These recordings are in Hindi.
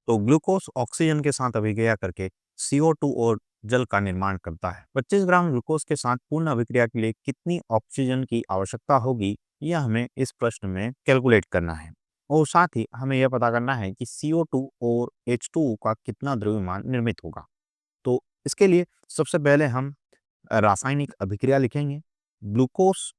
तो ग्लूकोज ऑक्सीजन के साथ अभिक्रिया करके CO2 और जल का निर्माण करता है। 25 ग्राम ग्लूकोज के साथ पूर्ण अभिक्रिया के लिए कितनी ऑक्सीजन की आवश्यकता होगी, यह हमें इस प्रश्न में कैलकुलेट करना है। और साथ ही हमें यह पता करना है कि CO2 और H2O का कितना द्रव्यमान निर्मित होगा। तो इसके लिए सबसे पहले हम रासायनिक अभिक्रिया लिखेंगे। ग्लूकोज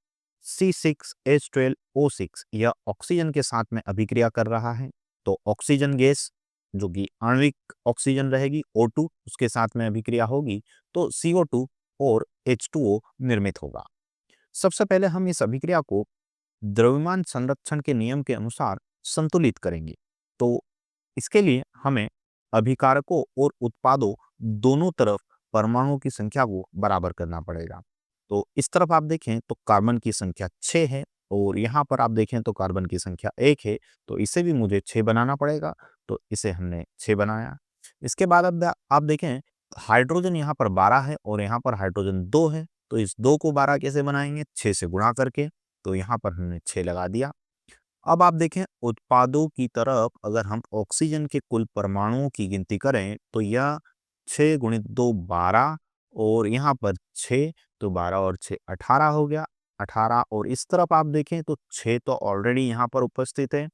C6H12O6 यह ऑक्सीजन के साथ में अभिक्रिया कर रहा है। तो ऑक्सीजन गैस जो कि आणविक ऑक्सीजन रहेगी O2, उसके साथ में अभिक्रिया होगी तो CO2 और H2O निर्मित होगा। सबसे पहले हम इस अभिक्रिया को द्रव्यमान संरक्षण के नियम के अनुसार संतुलित करेंगे। तो इसके लिए हमें अभिकारकों और उत्पादों दोनों तरफ परमाणुओं की संख्या को बराबर करना पड़ेगा। तो इस तरफ आप देखें तो कार्बन की संख्या 6 है और यहाँ पर आप देखें तो कार्बन की संख्या 1 है, तो इसे भी मुझे 6 बनाना पड़ेगा। तो इसे हमने 6 बनाया। इसके बाद अब आप देखें हाइड्रोजन यहाँ पर 12 है और यहाँ पर हाइड्रोजन 2 है, तो इस 2 को 12 कैसे बनाएंगे, 6 से गुणा करके। तो यहाँ पर हमने 6 लगा दिया। अब आप देखें उत्पादों की तरफ अगर हम ऑक्सीजन के कुल परमाणुओं की गिनती करें तो यह 6 गुणित 2 12 और यहाँ पर 6, तो 12 और 6 18 हो गया। 18 और इस तरफ आप देखें तो 6 तो ऑलरेडी यहाँ पर उपस्थित है।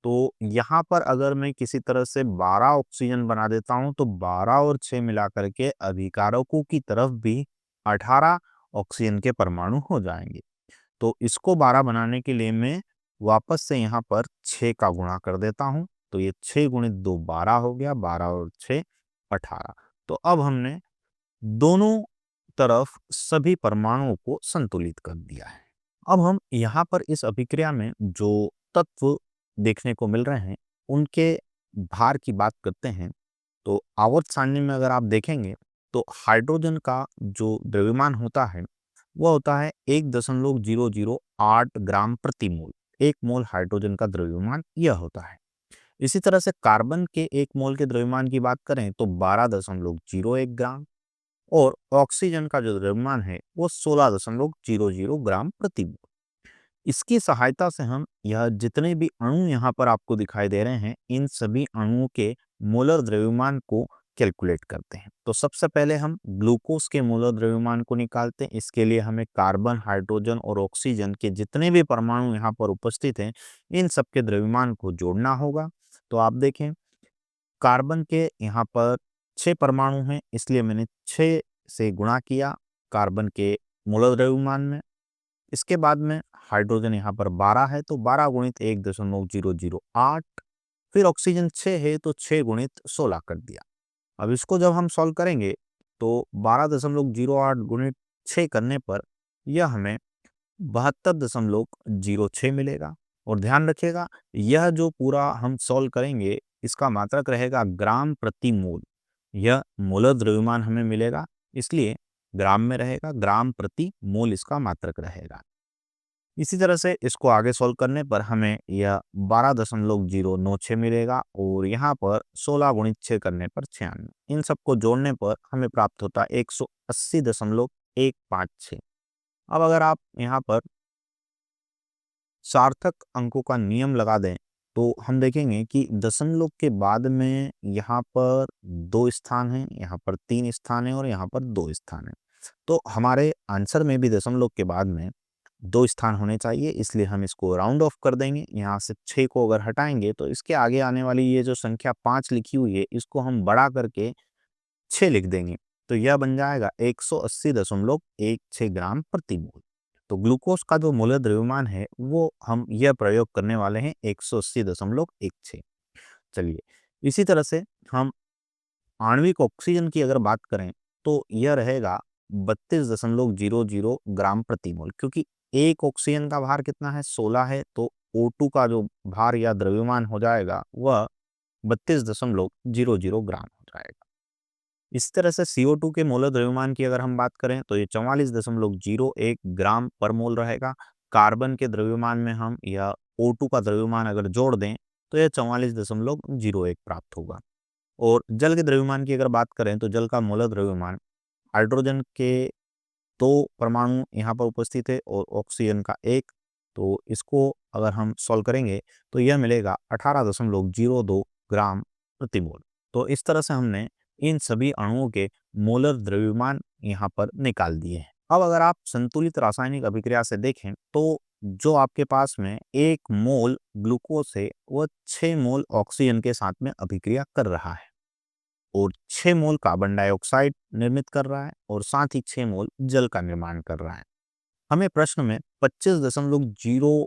तो यहाँ पर अगर मैं किसी तरह से 12 ऑक्सीजन बना देता हूँ तो 12 और 6 मिला करके अभिकारकों की तरफ भी 18 ऑक्सीजन के परमाणु हो जाएंगे। तो इसको 12 बनाने के लिए मैं वापस से यहाँ पर 6 का गुणा कर देता हूँ। तो ये 6 गुणित 2 12 हो गया, 12 और 6 18। तो अब हमने दोनों तरफ सभी परमाणुओं को संतुलित कर दिया है। अब हम यहाँ पर इस अभिक्रिया में जो तत्व देखने को मिल रहे हैं उनके भार की बात करते हैं। तो आवर्त सारणी में अगर आप देखेंगे तो हाइड्रोजन का जो द्रव्यमान होता है वह होता है 1.008 ग्राम प्रति मोल। 1 मोल हाइड्रोजन का द्रव्यमान यह होता है। इसी तरह से कार्बन के 1 मोल के द्रव्यमान की बात करें तो 12.01 ग्राम और ऑक्सीजन का जो द्रव्यमान है वो 16.00 ग्राम प्रति मोल। इसकी सहायता से हम यह जितने भी अणु यहाँ पर आपको दिखाई दे रहे हैं इन सभी अणुओं के मोलर द्रव्यमान को कैलकुलेट करते हैं। तो सबसे पहले हम ग्लूकोज के मोलर द्रव्यमान को निकालते हैं। इसके लिए हमें कार्बन, हाइड्रोजन और ऑक्सीजन के जितने भी परमाणु यहाँ पर उपस्थित हैं इन सबके द्रव्यमान को जोड़ना होगा। तो आप देखें कार्बन के यहाँ पर 6 परमाणु हैं, इसलिए मैंने 6 से गुणा किया कार्बन के मोलर द्रव्यमान में। इसके बाद में हाइड्रोजन यहाँ पर 12 है तो 12 गुणित 1.008, फिर ऑक्सीजन 6 है तो 6 गुणित 16 कर दिया। अब इसको जब हम सॉल्व करेंगे तो 12.08 गुणित 6 करने पर यह हमें 72.06 मिलेगा। और ध्यान रखिएगा यह जो पूरा हम सॉल्व करेंगे इसका मात्रक रहेगा ग्राम प्रति मोल। यह मोलर द्रव्यमान हमें मिलेगा इसलिए ग्राम में रहेगा, ग्राम प्रति मोल इसका मात्रक रहेगा। इसी तरह से इसको आगे सॉल्व करने पर हमें यह 12.096 मिलेगा और यहाँ पर 16 गुणित 6 करने पर 96। इन सबको जोड़ने पर हमें प्राप्त होता है 180.156। अब अगर आप यहाँ पर सार्थक अंकों का नियम लगा दें तो हम देखेंगे कि दशमलव के बाद में यहाँ पर 2 स्थान हैं, यहाँ पर 3 स्थान है और यहाँ पर 2 स्थान है। तो हमारे आंसर में भी दशमलव के बाद में 2 स्थान होने चाहिए, इसलिए हम इसको राउंड ऑफ कर देंगे। यहाँ से 6 को अगर हटाएंगे तो इसके आगे आने वाली ये जो संख्या 5 लिखी हुई है इसको हम बढ़ा करके 6 लिख देंगे। तो यह बन जाएगा 180.16 ग्राम प्रति मोल। तो ग्लूकोज का जो मोलर द्रव्यमान है वो हम यह प्रयोग करने वाले हैं 180.16। चलिए इसी तरह से हम आणविक ऑक्सीजन की अगर बात करें तो यह रहेगा 32.00 ग्राम प्रति मोल। क्योंकि एक ऑक्सीजन का भार कितना है, 16 है, तो O2 का जो भार या द्रव्यमान हो जाएगा वह 32.00 ग्राम हो जाएगा। इस तरह से CO2 के मोलर द्रव्यमान की अगर हम बात करें तो ये 44.01 ग्राम पर मोल रहेगा। कार्बन के द्रव्यमान में हम यह O2 का द्रव्यमान अगर जोड़ दें तो यह 44.01 प्राप्त होगा। और जल के द्रव्यमान की अगर बात करें तो जल का मोलर द्रव्यमान हाइड्रोजन के 2 परमाणु यहाँ पर उपस्थित है और ऑक्सीजन का 1, तो इसको अगर हम सॉल्व करेंगे तो यह मिलेगा 18.02 ग्राम प्रति मोल। तो इस तरह से हमने इन सभी अणुओं के मोलर द्रव्यमान यहाँ पर निकाल दिए हैं। अब अगर आप संतुलित रासायनिक अभिक्रिया से देखें तो जो आपके पास में 1 मोल ग्लूकोज है वह 6 मोल ऑक्सीजन के साथ में अभिक्रिया कर रहा है और 6 मोल कार्बन डाइऑक्साइड निर्मित कर रहा है और साथ ही 6 मोल जल का निर्माण कर रहा है। हमें प्रश्न में 25.0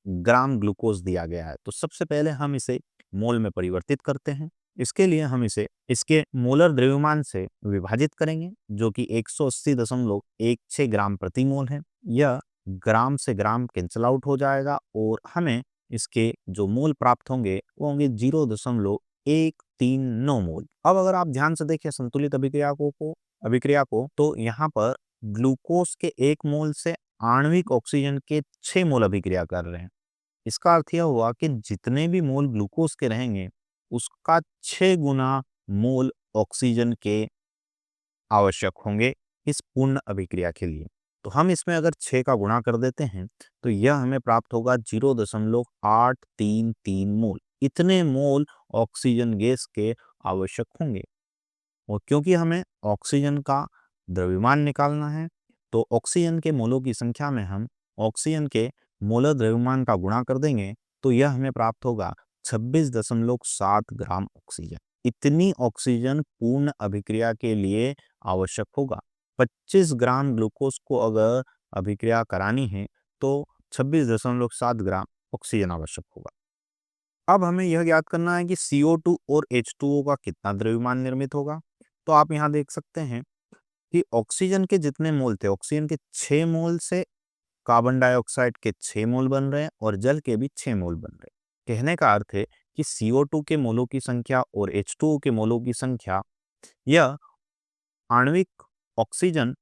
ग्राम ग्लूकोज दिया गया है, तो सबसे पहले हम इसे मोल में परिवर्तित करते हैं। इसके लिए हम इसे इसके मोलर द्रव्यमान से विभाजित करेंगे जो कि 180.16 ग्राम प्रति मोल है। यह ग्राम से ग्राम कैंसल आउट हो जाएगा और हमें इसके जो मोल प्राप्त होंगे वो होंगे 0.139 मोल। अब अगर आप ध्यान से देखें संतुलित अभिक्रिया को तो यहाँ पर ग्लूकोज के 1 मोल से आणविक ऑक्सीजन के 6 मोल अभिक्रिया कर रहे हैं। इसका अर्थ यह हुआ कि जितने भी मोल ग्लूकोज के रहेंगे उसका 6 गुना मोल ऑक्सीजन के आवश्यक होंगे इस पूर्ण अभिक्रिया के लिए। तो हम इसमें अगर 6 का गुणा कर देते हैं तो यह हमें प्राप्त होगा 0.833 मोल। इतने मोल ऑक्सीजन गैस के आवश्यक होंगे और क्योंकि हमें ऑक्सीजन का द्रव्यमान निकालना है तो ऑक्सीजन के मोलों की संख्या में हम ऑक्सीजन के मोलर द्रव्यमान का गुणा कर देंगे तो यह हमें प्राप्त होगा 26.7 ग्राम ऑक्सीजन। इतनी ऑक्सीजन पूर्ण अभिक्रिया के लिए आवश्यक होगा। 25 ग्राम ग्लूकोज को अगर अभिक्रिया करानी है तो 26.7 ग्राम ऑक्सीजन आवश्यक होगा। अब हमें यह ज्ञात करना है कि CO2 और H2O का कितना द्रव्यमान निर्मित होगा। तो आप यहाँ देख सकते हैं कि ऑक्सीजन के जितने मोल थे, ऑक्सीजन के 6 मोल से कार्बन डाइऑक्साइड के 6 मोल बन रहे हैं और जल के भी 6 मोल बन रहे हैं। कहने का अर्थ है कि CO2 के मोलों की संख्या और H2O के मोलों की संख्या यह आणविक ऑक्सीजन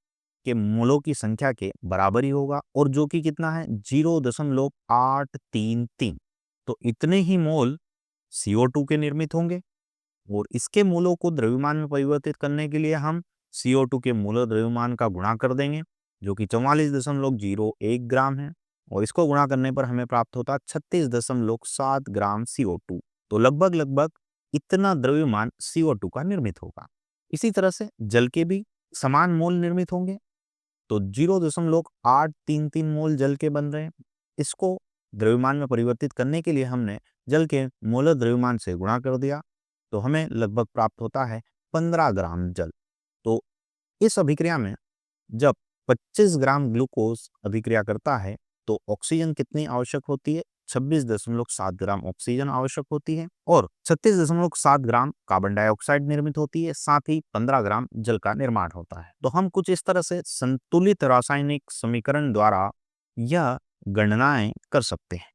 के मोलों की संख्या के बराबर ही होगा और जो कि कितना है 0.833। तो इतने ही मोल CO2 के निर्मित होंगे और इसके मोलों को द्रव्यमान में परिवर्तित करने के लिए हम CO2 के मोलर द्रव्यमान का गुणा कर देंगे जो कि 44.01 ग्राम है और इसको गुणा करने पर हमें प्राप्त होता 36.7 ग्राम CO2। तो लगभग इतना द्रव्यमान CO2 का निर्मित होगा। इसी तरह से जल के भी समान मोल निर्मित होंगे तो 0.833 मोल जल के बन रहे हैं। इसको द्रव्यमान में परिवर्तित करने के लिए हमने जल के मोलर द्रव्यमान से गुणा कर दिया तो हमें लगभग प्राप्त होता है 15 ग्राम जल। तो इस अभिक्रिया में जब 25 ग्राम ग्लूकोज अभिक्रिया करता है तो ऑक्सीजन कितनी आवश्यक होती है 26.7 ग्राम ऑक्सीजन आवश्यक होती है और 36.7 ग्राम कार्बन डाइऑक्साइड निर्मित होती है, साथ ही 15 ग्राम जल का निर्माण होता है। तो हम कुछ इस तरह से संतुलित रासायनिक समीकरण द्वारा यह गणनाएं कर सकते हैं।